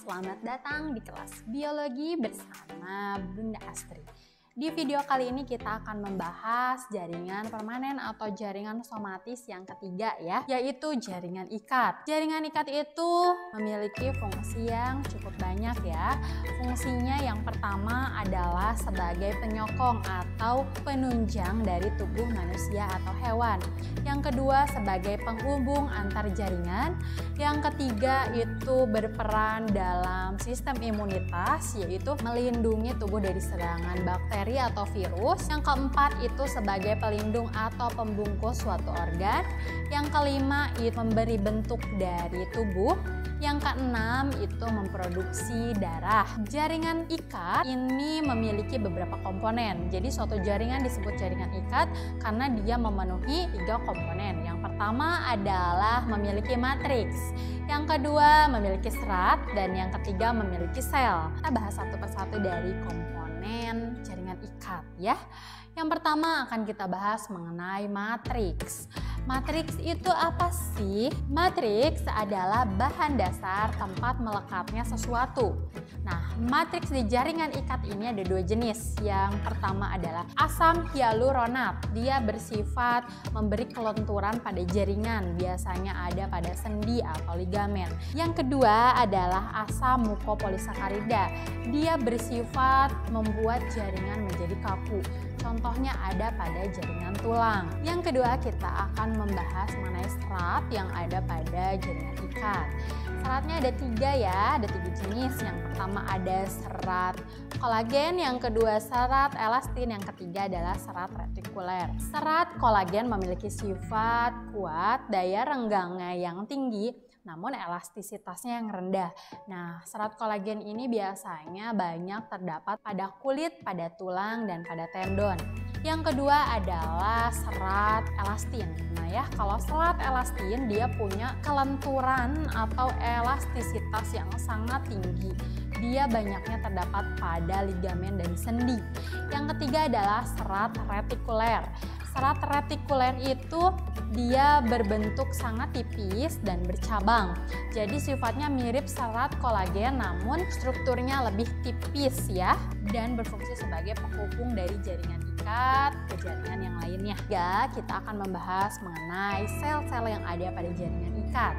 selamat datang di kelas biologi bersama Bunda Astri. Di video kali ini kita akan membahas jaringan permanen atau jaringan somatis yang ketiga yaitu jaringan ikat. Jaringan ikat itu memiliki fungsi yang cukup banyak ya. Fungsinya yang pertama adalah sebagai penyokong atau penunjang dari tubuh manusia atau hewan. Yang kedua sebagai penghubung antar jaringan. Yang ketiga itu berperan dalam sistem imunitas, yaitu melindungi tubuh dari serangan bakteri atau virus. Yang keempat itu sebagai pelindung atau pembungkus suatu organ. Yang kelima itu memberi bentuk dari tubuh. Yang keenam itu memproduksi darah. Jaringan ikat ini memiliki beberapa komponen. Jadi suatu jaringan disebut jaringan ikat karena dia memenuhi 3 komponen. Yang pertama adalah memiliki matriks. Yang kedua memiliki serat dan yang ketiga memiliki sel. Kita bahas satu persatu dari komponen jaringan ikat ya. Yang pertama akan kita bahas mengenai matriks. Matriks itu apa sih? Matriks adalah bahan dasar tempat melekatnya sesuatu. Nah, matriks di jaringan ikat ini ada 2 jenis. Yang pertama adalah asam hyaluronat. Dia bersifat memberi kelenturan pada jaringan, biasanya ada pada sendi atau ligamen. Yang kedua adalah asam mukopolisakarida. Dia bersifat membuat jaringan menjadi kaku. Contohnya ada pada jaringan tulang. Yang kedua kita akan membahas mengenai serat yang ada pada jaringan ikat. Seratnya ada 3 ya, ada 3 jenis. Yang pertama ada serat kolagen, yang kedua serat elastin, yang ketiga adalah serat retikuler. Serat kolagen memiliki sifat kuat, daya renggangnya yang tinggi, namun elastisitasnya yang rendah. Nah, serat kolagen ini biasanya banyak terdapat pada kulit, pada tulang, dan pada tendon. Yang kedua adalah serat elastin. Nah ya, kalau serat elastin dia punya kelenturan atau elastisitas yang sangat tinggi. Dia banyaknya terdapat pada ligamen dan sendi. Yang ketiga adalah serat retikuler. Serat retikuler itu dia berbentuk sangat tipis dan bercabang. Jadi sifatnya mirip serat kolagen namun strukturnya lebih tipis ya, dan berfungsi sebagai penghubung dari jaringan ikat ke jaringan yang lainnya. Ya, kita akan membahas mengenai sel-sel yang ada pada jaringan ikat.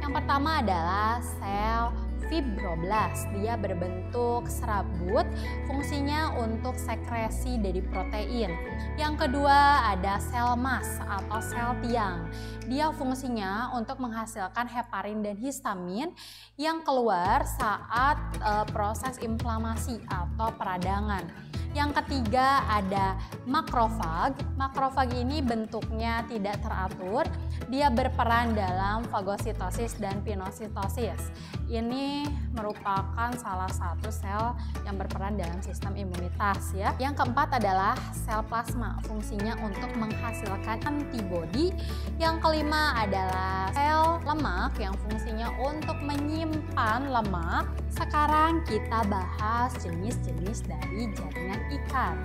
Yang pertama adalah sel fibroblast. Dia berbentuk serabut, fungsinya untuk sekresi dari protein. Yang kedua ada sel mast atau sel tiang. Dia fungsinya untuk menghasilkan heparin dan histamin yang keluar saat proses inflamasi atau peradangan. Yang ketiga ada makrofag. Makrofag ini bentuknya tidak teratur. Dia berperan dalam fagositosis dan pinositosis. Ini merupakan salah satu sel yang berperan dalam sistem imunitas ya. Yang keempat adalah sel plasma. Fungsinya untuk menghasilkan antibodi. Yang kelima adalah sel lemak yang fungsinya untuk menyimpan lemak. Sekarang kita bahas jenis-jenis dari jaringan ikat.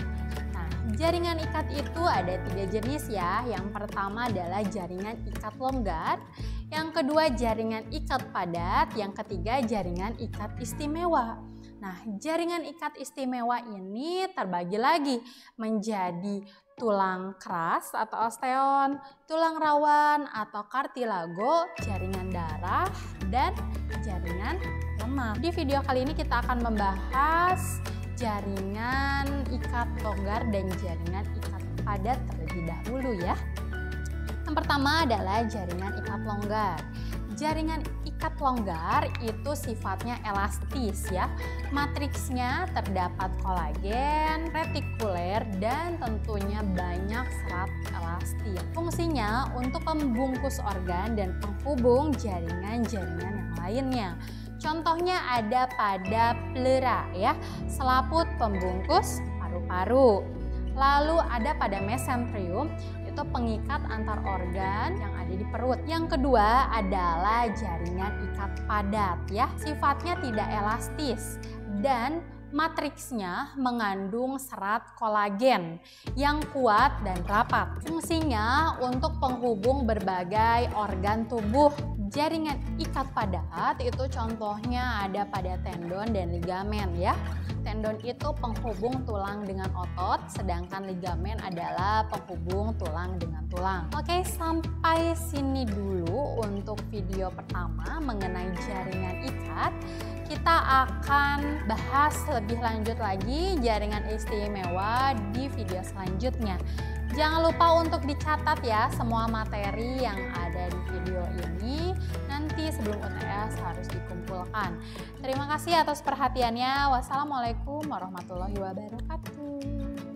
Nah, jaringan ikat itu ada 3 jenis ya. Yang pertama adalah jaringan ikat longgar, yang kedua jaringan ikat padat, yang ketiga jaringan ikat istimewa. Nah, jaringan ikat istimewa ini terbagi lagi menjadi tulang keras atau osteon, tulang rawan atau kartilago, jaringan darah, dan jaringan lemak. Di video kali ini kita akan membahas jaringan ikat longgar dan jaringan ikat padat terlebih dahulu ya. Yang pertama adalah jaringan ikat longgar. Jaringan ikat longgar itu sifatnya elastis ya. Matriksnya terdapat kolagen, retikuler, dan tentunya banyak serat elastin. Fungsinya untuk membungkus organ dan penghubung jaringan-jaringan yang lainnya. Contohnya ada pada pleura ya, selaput pembungkus paru-paru. Lalu ada pada mesenterium, itu pengikat antar organ yang ada di perut. Yang kedua adalah jaringan ikat padat ya. Sifatnya tidak elastis dan matriksnya mengandung serat kolagen yang kuat dan rapat. Fungsinya untuk penghubung berbagai organ tubuh. Jaringan ikat padat itu contohnya ada pada tendon dan ligamen ya. Tendon itu penghubung tulang dengan otot, sedangkan ligamen adalah penghubung tulang dengan tulang. Oke, sampai sini dulu untuk video pertama mengenai jaringan ikat. Kita akan bahas lebih lanjut lagi jaringan istimewa di video selanjutnya. Jangan lupa untuk dicatat ya semua materi yang ada di video ini. Nanti sebelum UTS harus dikumpulkan. Terima kasih atas perhatiannya. Wassalamualaikum warahmatullahi wabarakatuh.